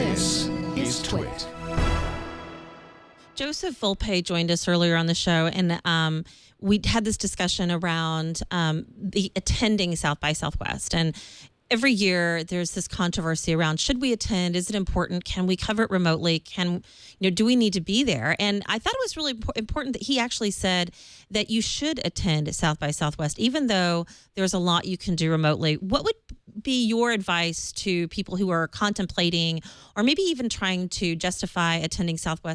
This is TWiT. Joseph Volpe joined us earlier on the show, and we had this discussion around the attending South by Southwest. And every year there's this controversy around, should we attend? Is it important? Can we cover it remotely? Do we need to be there? And I thought it was really important that he actually said that you should attend South by Southwest, even though there's a lot you can do remotely. What would be your advice to people who are contemplating or maybe even trying to justify attending South by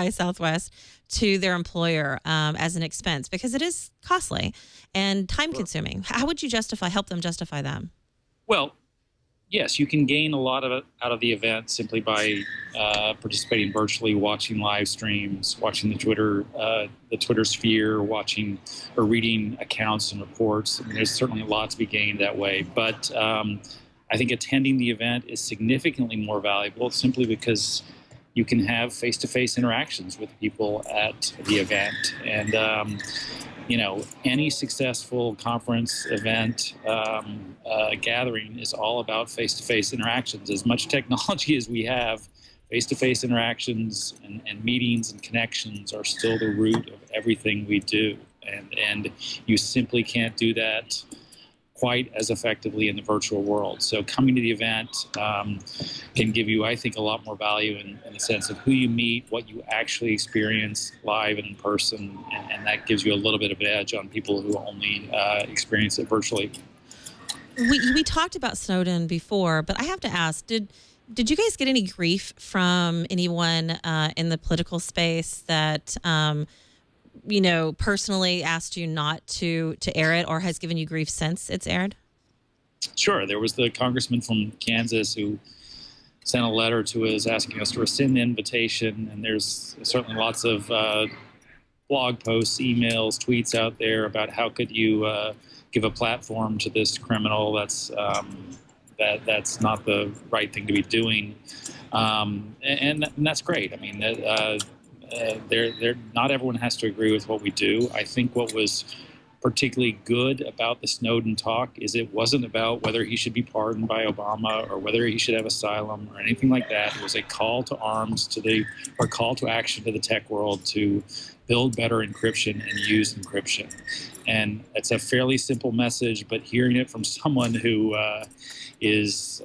Southwest to their employer as an expense? Because it is costly and time consuming. How would you help them justify them? Well, yes, you can gain a lot of it out of the event simply by participating virtually, watching live streams, watching the Twitter sphere, watching or reading accounts and reports. I mean, there's certainly a lot to be gained that way. But I think attending the event is significantly more valuable simply because you can have face-to-face interactions with people at the event. And any successful conference event gathering is all about face-to-face interactions. As much technology as we have, face-to-face interactions and meetings and connections are still the root of everything we do. And you simply can't do that quite as effectively in the virtual world. So coming to the event can give you, I think, a lot more value in the sense of who you meet, what you actually experience live and in person, and that gives you a little bit of an edge on people who only experience it virtually. We talked about Snowden before, but I have to ask, did you guys get any grief from anyone in the political space that personally asked you not to air it, or has given you grief since it's aired? Sure. There was the congressman from Kansas who sent a letter to us asking us to rescind the invitation, and there's certainly lots of blog posts, emails, tweets out there about how could you give a platform to this criminal. That's not the right thing to be doing, and that's great. I mean, not everyone has to agree with what we do. I think what was particularly good about the Snowden talk is it wasn't about whether he should be pardoned by Obama or whether he should have asylum or anything like that. It was a call to arms or call to action to the tech world to build better encryption and use encryption. And it's a fairly simple message, but hearing it from someone who is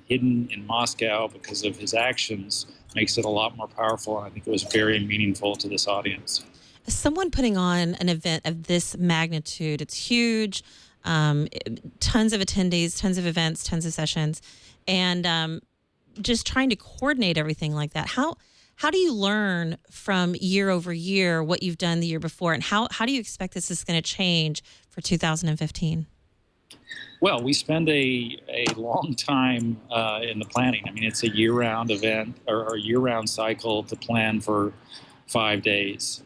hidden in Moscow because of his actions makes it a lot more powerful, and I think it was very meaningful to this audience. Someone putting on an event of this magnitude, it's huge, tons of attendees, tons of events, tons of sessions, and just trying to coordinate everything like that. How do you learn from year over year what you've done the year before, and how do you expect this is going to change for 2015? Well, we spend a long time in the planning. I mean, it's a year-round event or a year-round cycle to plan for 5 days.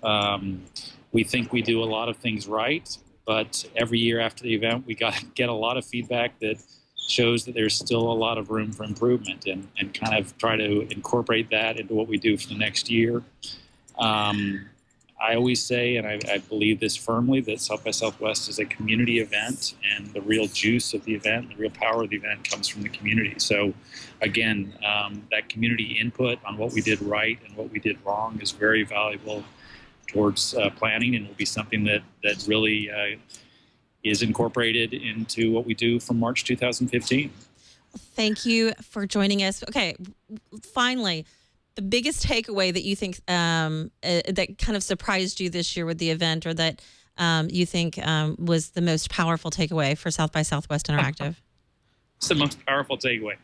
We think we do a lot of things right, but every year after the event, we get a lot of feedback that shows that there's still a lot of room for improvement, and kind of try to incorporate that into what we do for the next year. I always say, and I believe this firmly, that South by Southwest is a community event, and the real juice of the event, the real power of the event comes from the community. So again, that community input on what we did right and what we did wrong is very valuable towards planning, and will be something that really is incorporated into what we do from March 2015. Thank you for joining us. Okay, finally, the biggest takeaway that you think that kind of surprised you this year with the event, or that you think was the most powerful takeaway for South by Southwest Interactive? It's the most powerful takeaway.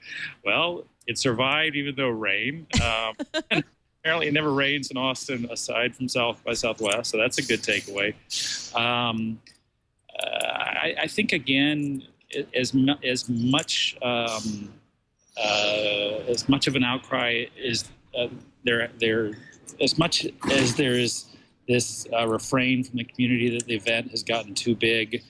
Well, it survived even though rain. And apparently it never rains in Austin aside from South by Southwest, so that's a good takeaway. I think, again, as much of an outcry is there, as much as there is this refrain from the community that the event has gotten too big,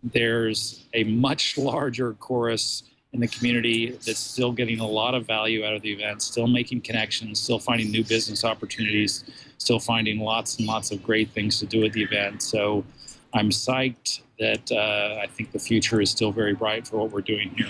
there's a much larger chorus in the community that's still getting a lot of value out of the event, still making connections, still finding new business opportunities, still finding lots and lots of great things to do at the event. So I'm psyched that I think the future is still very bright for what we're doing here.